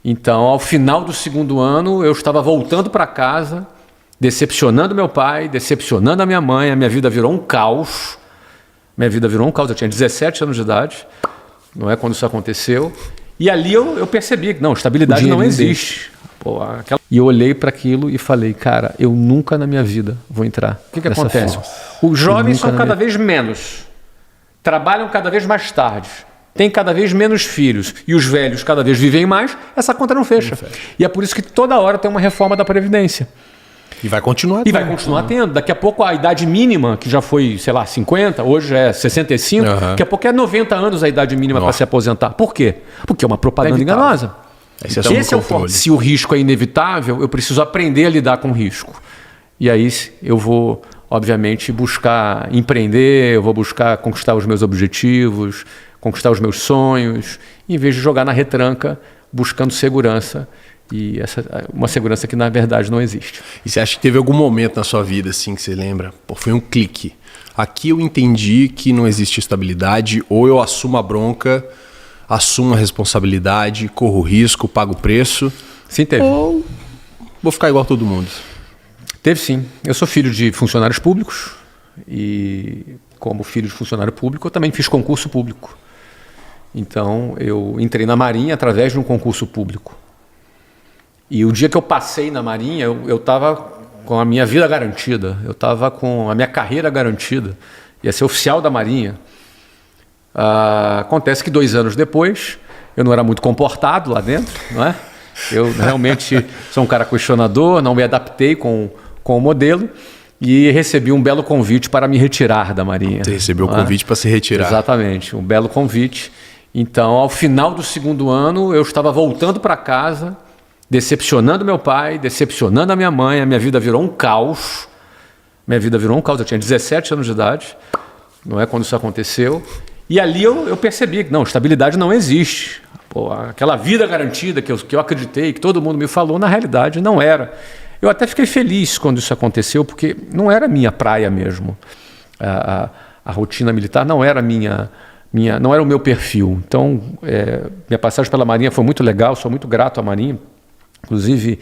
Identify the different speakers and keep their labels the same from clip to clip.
Speaker 1: Então, ao final do segundo ano, eu estava voltando para casa, decepcionando meu pai, decepcionando a minha mãe. A minha vida virou um caos. Eu tinha 17 anos de idade, não é, quando isso aconteceu. E ali eu percebi que não, estabilidade não existe. E eu olhei para aquilo e falei, cara, eu nunca na minha vida vou entrar. O que acontece? Os jovens são cada vez menos, trabalham cada vez mais tarde, têm cada vez menos filhos e os velhos cada vez vivem mais, essa conta não fecha. E é por isso que toda hora tem uma reforma da Previdência.
Speaker 2: E vai continuar
Speaker 1: tendo. Daqui a pouco a idade mínima, que já foi, sei lá, 50, hoje é 65, daqui a pouco é 90 anos a idade mínima para se aposentar. Por quê? Porque é uma propaganda enganosa. Então, esse é o foco. Se o risco é inevitável, eu preciso aprender a lidar com o risco. E aí eu vou, obviamente, buscar empreender, eu vou buscar conquistar os meus objetivos, conquistar os meus sonhos, em vez de jogar na retranca, buscando segurança. E uma segurança que, na verdade, não existe.
Speaker 2: E você acha que teve algum momento na sua vida assim que você lembra? Pô, foi um clique. Aqui eu entendi que não existe estabilidade, ou eu assumo a bronca, assumo a responsabilidade, corro o risco, pago o preço.
Speaker 1: Sim, teve.
Speaker 2: Ou vou ficar igual a todo mundo.
Speaker 1: Teve sim. Eu sou filho de funcionários públicos e, como filho de funcionário público, eu também fiz concurso público. Então, eu entrei na Marinha através de um concurso público. E o dia que eu passei na Marinha, eu estava com a minha vida garantida, eu estava com a minha carreira garantida, ia ser oficial da Marinha. Acontece que 2 anos depois, eu não era muito comportado lá dentro, não é? Eu realmente sou um cara questionador, não me adaptei com o modelo e recebi um belo convite para me retirar da Marinha.
Speaker 2: Você recebeu o convite para se retirar.
Speaker 1: Exatamente, um belo convite. Então, ao final do segundo ano, eu estava voltando para casa, decepcionando meu pai, decepcionando a minha mãe. A minha vida virou um caos. Eu tinha 17 anos de idade, não é, quando isso aconteceu. E ali eu percebi que não, estabilidade não existe. Aquela vida garantida que eu acreditei, que todo mundo me falou, na realidade não era. Eu até fiquei feliz quando isso aconteceu, porque não era minha praia mesmo. A rotina militar não era não era o meu perfil. Então, minha passagem pela Marinha foi muito legal, sou muito grato à Marinha. Inclusive,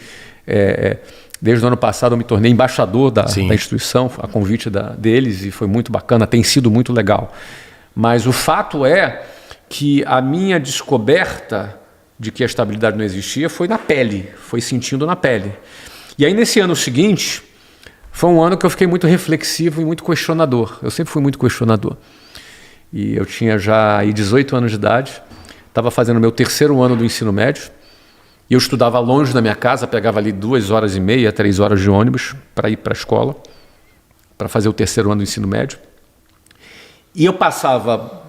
Speaker 1: desde o ano passado eu me tornei embaixador da instituição, a convite deles, e foi muito bacana, tem sido muito legal. Mas o fato é que a minha descoberta de que a estabilidade não existia foi na pele, foi sentindo na pele. E aí, nesse ano seguinte, foi um ano que eu fiquei muito reflexivo e muito questionador. Eu sempre fui muito questionador. E eu tinha já aí 18 anos de idade, estava fazendo meu 3º ano do ensino médio, e eu estudava longe da minha casa, pegava ali 2h30, 3 horas de ônibus para ir para a escola, para fazer o 3º ano do ensino médio. E eu passava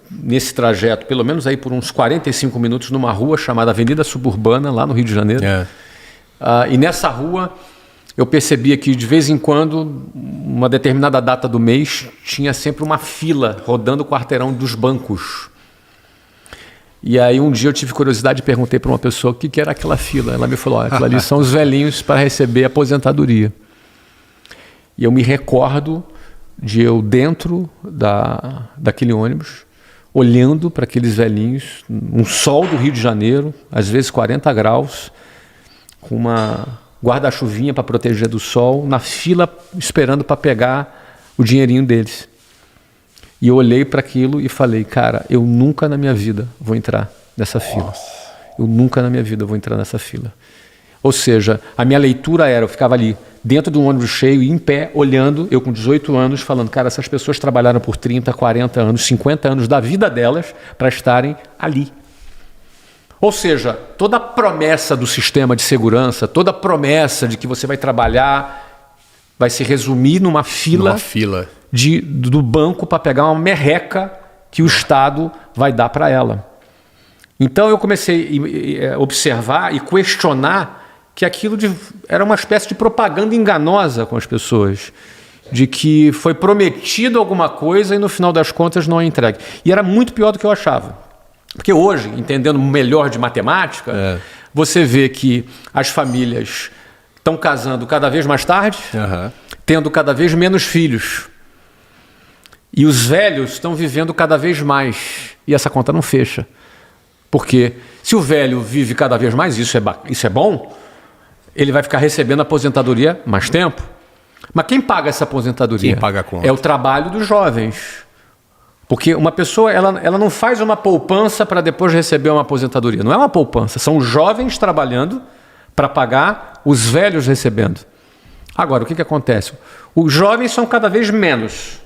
Speaker 1: nesse trajeto, pelo menos aí por uns 45 minutos, numa rua chamada Avenida Suburbana, lá no Rio de Janeiro. E nessa rua eu percebia que, de vez em quando, uma determinada data do mês, tinha sempre uma fila rodando o quarteirão dos bancos. E aí um dia eu tive curiosidade e perguntei para uma pessoa o que era aquela fila. Ela me falou, aquilo ali são os velhinhos para receber a aposentadoria. E eu me recordo de eu dentro daquele ônibus, olhando para aqueles velhinhos, um sol do Rio de Janeiro, às vezes 40 graus, com uma guarda-chuvinha para proteger do sol, na fila esperando para pegar o dinheirinho deles. E eu olhei para aquilo e falei, cara, eu nunca na minha vida vou entrar nessa fila. Eu nunca na minha vida vou entrar nessa fila. Ou seja, a minha leitura era, eu ficava ali dentro de um ônibus cheio, em pé, olhando, eu com 18 anos, falando, cara, essas pessoas trabalharam por 30, 40 anos, 50 anos da vida delas para estarem ali. Ou seja, toda a promessa do sistema de segurança, toda a promessa de que você vai trabalhar, vai se resumir numa fila do banco para pegar uma merreca que o Estado vai dar para ela. Então eu comecei a observar e questionar que aquilo era uma espécie de propaganda enganosa com as pessoas, de que foi prometido alguma coisa e no final das contas não é entregue. E era muito pior do que eu achava. Porque hoje, entendendo melhor de matemática, você vê que as famílias estão casando cada vez mais tarde, tendo cada vez menos filhos. E os velhos estão vivendo cada vez mais. E essa conta não fecha. Porque Se o velho vive cada vez mais, isso é bom, ele vai ficar recebendo aposentadoria mais tempo. Mas quem paga essa aposentadoria?
Speaker 2: Quem paga a conta?
Speaker 1: É o trabalho dos jovens. Porque uma pessoa ela não faz uma poupança para depois receber uma aposentadoria. Não é uma poupança, são jovens trabalhando para pagar os velhos recebendo. Agora, o que acontece? Os jovens são cada vez menos,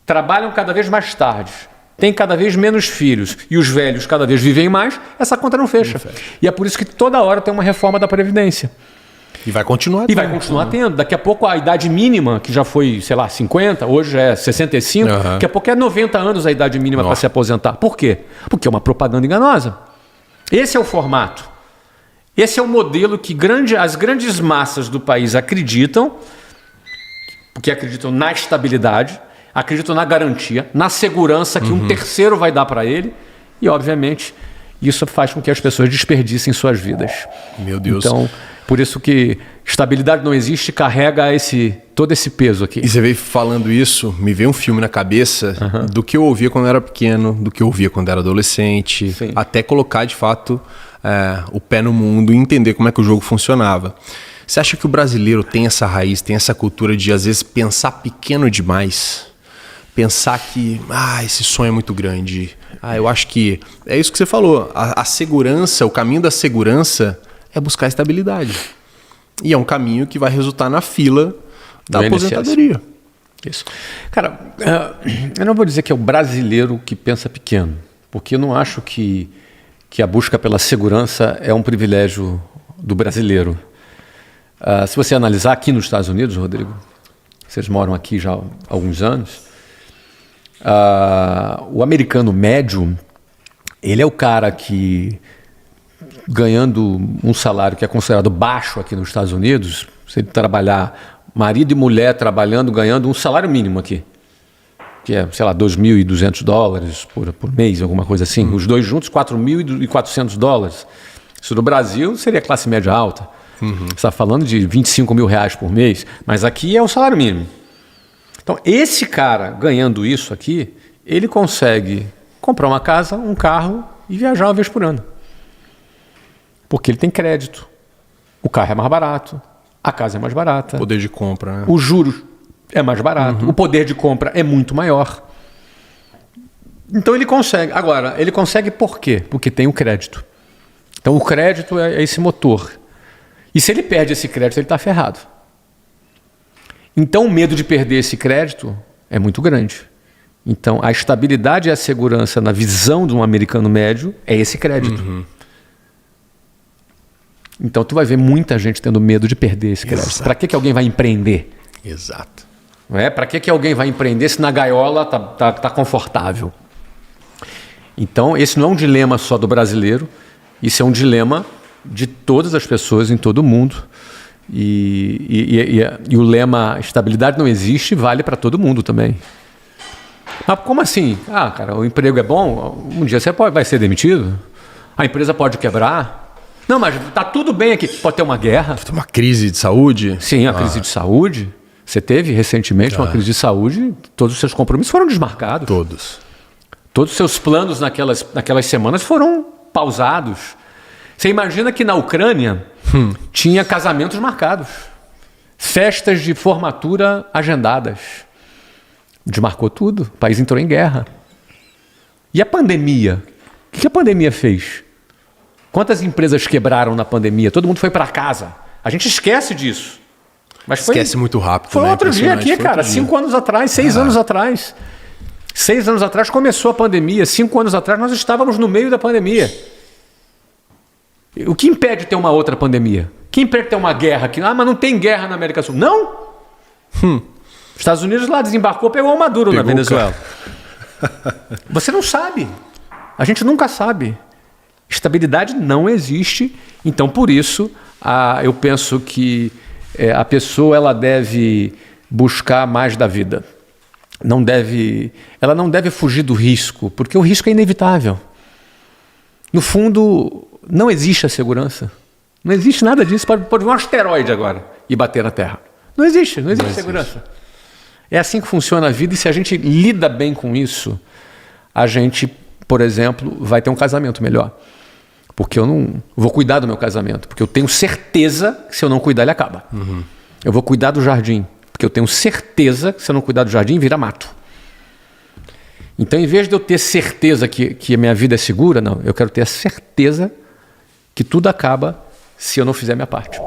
Speaker 1: trabalham cada vez mais tarde, têm cada vez menos filhos e os velhos cada vez vivem mais, essa conta não fecha. E é por isso que toda hora tem uma reforma da Previdência.
Speaker 2: E vai continuar
Speaker 1: E vai continuar tendo. Daqui a pouco a idade mínima, que já foi, sei lá, 50, hoje é 65, daqui a pouco é 90 anos a idade mínima para se aposentar. Por quê? Porque é uma propaganda enganosa. Esse é o formato. Esse é o modelo que as grandes massas do país acreditam, porque acreditam na estabilidade, acreditam na garantia, na segurança que um terceiro vai dar para ele e, obviamente, isso faz com que as pessoas desperdicem suas vidas.
Speaker 2: Meu Deus.
Speaker 1: Então, por isso que estabilidade não existe, carrega todo esse peso aqui.
Speaker 2: E você veio falando isso, me veio um filme na cabeça do que eu ouvia quando eu era pequeno, do que eu ouvia quando era adolescente,
Speaker 1: Sim.
Speaker 2: até colocar de fato o pé no mundo e entender como é que o jogo funcionava. Você acha que o brasileiro tem essa raiz, tem essa cultura de às vezes pensar pequeno demais? Pensar que esse sonho é muito grande. Eu acho que é isso que você falou. A segurança, o caminho da segurança é buscar estabilidade. E é um caminho que vai resultar na fila da aposentadoria.
Speaker 1: Isso. Cara, eu não vou dizer que é o brasileiro que pensa pequeno, porque eu não acho que a busca pela segurança é um privilégio do brasileiro. Se você analisar aqui nos Estados Unidos, Rodrigo, vocês moram aqui já há alguns anos, o americano médio, ele é o cara que, ganhando um salário que é considerado baixo aqui nos Estados Unidos, se ele trabalhar, marido e mulher trabalhando, ganhando um salário mínimo aqui, que é, sei lá, $2.200 por mês, alguma coisa assim. Os dois juntos, $4.400. Isso no Brasil seria classe média alta. Você está falando de R$25 mil por mês, mas aqui é o salário mínimo. Então, esse cara ganhando isso aqui, ele consegue comprar uma casa, um carro e viajar uma vez por ano. Porque ele tem crédito. O carro é mais barato, a casa é mais barata.
Speaker 2: Poder de compra, né?
Speaker 1: O juros é mais barato, o poder de compra é muito maior. Então ele consegue. Agora, ele consegue por quê? Porque tem o crédito. Então o crédito é esse motor. E se ele perde esse crédito, ele está ferrado. Então o medo de perder esse crédito é muito grande. Então a estabilidade e a segurança na visão de um americano médio é esse crédito. Então tu vai ver muita gente tendo medo de perder esse crédito. Para que alguém vai empreender?
Speaker 2: Exato.
Speaker 1: Não é? Para que alguém vai empreender se na gaiola tá confortável? Então esse não é um dilema só do brasileiro, isso é um dilema de todas as pessoas em todo o mundo. E o lema estabilidade não existe vale para todo mundo também. Mas como assim? Cara, o emprego é bom, um dia você vai ser demitido, a empresa pode quebrar. Não, mas tá tudo bem aqui. Pode ter uma guerra.
Speaker 2: Pode ter uma crise de saúde.
Speaker 1: Sim, a crise de saúde. Você teve recentemente uma crise de saúde, todos os seus compromissos foram desmarcados. Todos os seus planos naquelas semanas foram pausados. Você imagina que na Ucrânia tinha casamentos marcados, festas de formatura agendadas. Desmarcou tudo, o país entrou em guerra. E a pandemia? O que a pandemia fez? Quantas empresas quebraram na pandemia? Todo mundo foi para casa. A gente esquece disso. Mas
Speaker 2: esquece muito rápido.
Speaker 1: Foi outro dia aqui, cara. 5 anos atrás, 6 anos atrás. 6 anos atrás começou a pandemia. 5 anos atrás nós estávamos no meio da pandemia. O que impede de ter uma outra pandemia? O que impede de ter uma guerra aqui? Mas não tem guerra na América do Sul. Não? Os Estados Unidos lá desembarcou, pegou o Maduro na Venezuela. Você não sabe. A gente nunca sabe. Estabilidade não existe. Então, por isso, eu penso que a pessoa ela deve buscar mais da vida. Ela não deve fugir do risco, porque o risco é inevitável. No fundo, não existe a segurança. Não existe nada disso. Pode vir um asteroide agora e bater na Terra. Não existe segurança. É assim que funciona a vida, e se a gente lida bem com isso, a gente, por exemplo, vai ter um casamento melhor. Porque eu não vou cuidar do meu casamento, porque eu tenho certeza que se eu não cuidar ele acaba. Eu vou cuidar do jardim, porque eu tenho certeza que se eu não cuidar do jardim vira mato. Então, em vez de eu ter certeza que a minha vida é segura, não, eu quero ter a certeza que tudo acaba se eu não fizer a minha parte.